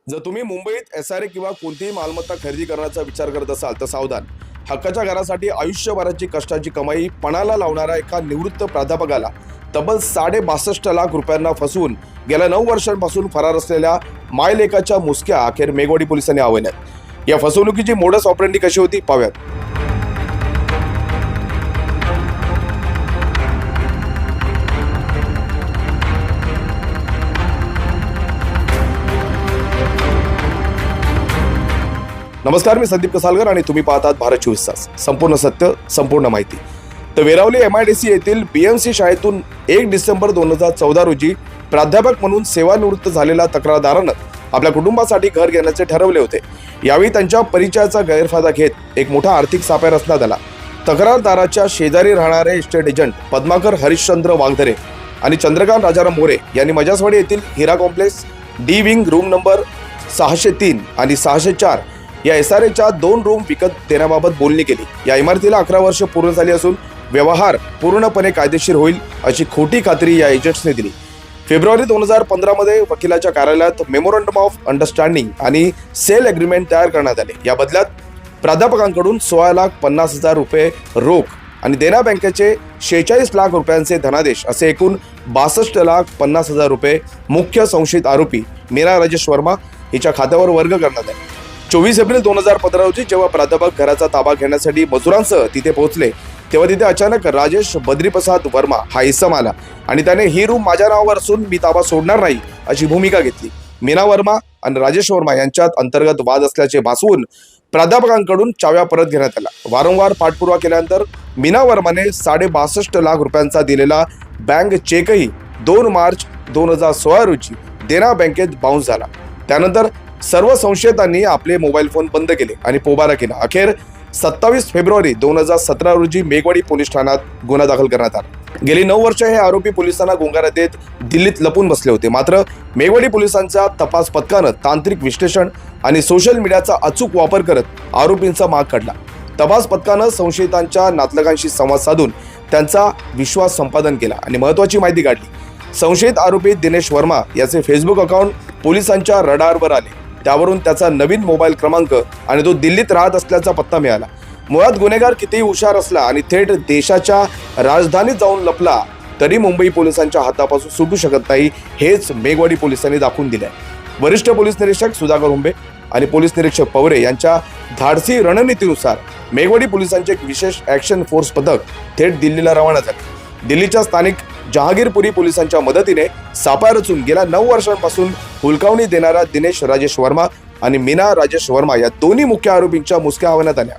जर तुम्ही मुंबईत एसआरए किंवा कोणतीही मालमत्ता खरेदी करण्याचा विचार करत असाल तर सावधान. हक्काच्या घरासाठी आयुष्यभराची कष्टाची कमाई पणाला लावणाऱ्या एका निवृत्त प्राध्यापकाला तब्बल 62.5 लाख रुपयांना फसवून गेल्या 9 वर्षांपासून फरार असलेल्या मायलेकाच्या मुसक्या अखेर मेघवाडी पोलिसांनी आवळल्यात. या फसवणुकीची मोडस ऑपरेंडी कशी होती पाहूयात. नमस्कार, मी संदीप कसालकर आणि तुम्ही पाहतात भारत 24 तास. संपूर्ण सत्य, संपूर्ण माहिती. तर वेरावली MIDC येथील BMC शाळेतून 1 डिसेंबर 2014 रोजी प्राध्यापक म्हणून सेवानिवृत्त झालेल्या तक्रारदारानं आपल्या कुटुंबासाठी घर घेण्याचे ठरवले होते. यावेळी त्यांच्या परिचयाचा गैरफायदा घेत एक मोठा आर्थिक सापळा रचण्यात आला. तक्रारदाराच्या शेजारी राहणारे इस्टेट एजंट पद्माकर हरिश्चंद्र वाघधरे आणि चंद्रकांत राजाराम मोरे यांनी मजासवाडी येथील Hira complex D wing room number 603 आणि 604 या एसआरएच्या 2 रूम विकत देण्याबाबत बोलणी केली. या इमारतीला 11 वर्ष पूर्ण झाली असून व्यवहार पूर्णपणे कायदेशीर होईल अशी खोटी खात्री या एजंट्सने दिली. फेब्रुवारी 2015 मध्ये वकिलाच्या कार्यालयात मेमोरंडम ऑफ अंडरस्टँडिंग आणि सेल एग्रीमेंट तयार करण्यात आले. या बदल्यात प्राध्यापकांकडून 16,50,000 रुपये रोख आणि देना बँकेचे 46 लाख रुपयांचे धनादेश असे एकूण 62,50,000 रुपये मुख्य संशयित आरोपी मीना राजेश वर्मा हिच्या खात्यावर वर्ग करण्यात आले. 24 एप्रिल 2015 रोजी जेव्हा प्राध्यापक घराचा ताबा घेण्यासाठी मजुरांसह तिथे पोहोचले तेव्हा तिथे अचानक राजेश बद्रीप्रसाद वर्मा हा इसम आला आणि त्याने ही रूम माझ्या नावावर असून मी ताबा सोडणार नाही अशी भूमिका घेतली. मीना वर्मा आणि राजेश वर्मा यांच्यात अंतर्गत वाद असल्याचे भासवून प्राध्यापकांकडून चाव्या परत घेण्यात आला. वारंवार पाठपुरावा केल्यानंतर मीना वर्माने 62.5 लाख रुपयांचा दिलेला बँक चेकही 2 मार्च 2016 रोजी देना बँकेत बाउन्स झाला. त्यानंतर सर्व संशयितांनी आपले मोबाईल फोन बंद केले आणि पोबारा केला. अखेर 27 फेब्रुवारी 2017 रोजी मेघवाडी पोलीस ठाण्यात गुन्हा दाखल करण्यात आला. गेली 9 वर्ष हे आरोपी पोलिसांना गुंगारात देत दिल्लीत लपून बसले होते. मात्र मेघवाडी पोलिसांच्या तपास पथकानं तांत्रिक विश्लेषण आणि सोशल मीडियाचा अचूक वापर करत आरोपींचा माग काढला. तपास पथकानं संशयितांच्या नातलगांशी संवाद साधून त्यांचा विश्वास संपादन केला आणि महत्त्वाची माहिती काढली. संशयित आरोपी दिनेश वर्मा याचे फेसबुक अकाउंट पोलिसांच्या रडारवर आले. त्यावरून त्याचा नवीन मोबाईल क्रमांक आणि तो दिल्लीत राहत असल्याचा पत्ता मिळाला. मुळात गुन्हेगार कितीही हुशार असला आणि थेट देशाच्या राजधानीत जाऊन लपला तरी मुंबई पोलिसांच्या हातापासून सुटू शकत नाही, हेच मेघवाडी पोलिसांनी दाखवून दिले आहे. वरिष्ठ पोलीस निरीक्षक सुधाकर हुंबे आणि पोलीस निरीक्षक पवरे यांच्या धाडसी रणनीतीनुसार मेघवाडी पोलिसांचे एक विशेष ॲक्शन फोर्स पथक थेट दिल्लीला रवाना झाले. दिल्लीच्या स्थानिक जहांगीरपुरी पोलिसांच्या मदतीने सापळा रचून गेल्या 9 वर्षांपासून हुलकावणी देणाऱ्या दिनेश राजेश वर्मा आणि मीना राजेश वर्मा या दोन्ही मुख्य आरोपींच्या मुसक्या आवळण्यात आल्या.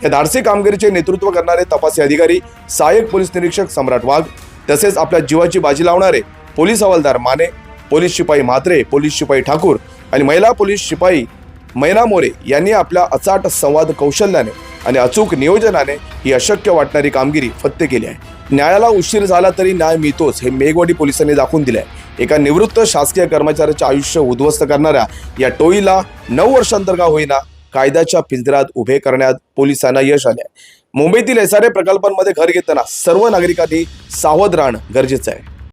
या धाडसी कामगिरीचे नेतृत्व करणारे तपासी अधिकारी सहाय्यक पोलीस निरीक्षक सम्राट वाघ तसेच आपल्या जीवाची बाजी लावणारे पोलीस हवालदार माने, पोलीस शिपाई म्हात्रे, पोलीस शिपाई ठाकूर आणि महिला पोलीस शिपाई मैना मोरे यांनी आपल्या अचाट संवाद कौशल्याने आणि अचूक नियोजनाने ही अशक्य वाटणारी कामगिरी फत्ते केली आहे. न्यायाला उशीर झाला तरी न्याय मिळतोच हे मेघवाडी पोलिसांनी दाखवून दिले आहे. एका निवृत्त शासकीय कर्मचाऱ्याचे आयुष्य उद्ध्वस्त करणाऱ्या या टोळीला 9 वर्षांतर का होईना कायद्याच्या पिंजऱ्यात उभे करण्यात पोलिसांना यश आले आहे. मुंबईतील एसआरए प्रकल्पांमध्ये घर घेताना सर्व नागरिकांनी सावध राहणं गरजेचं आहे.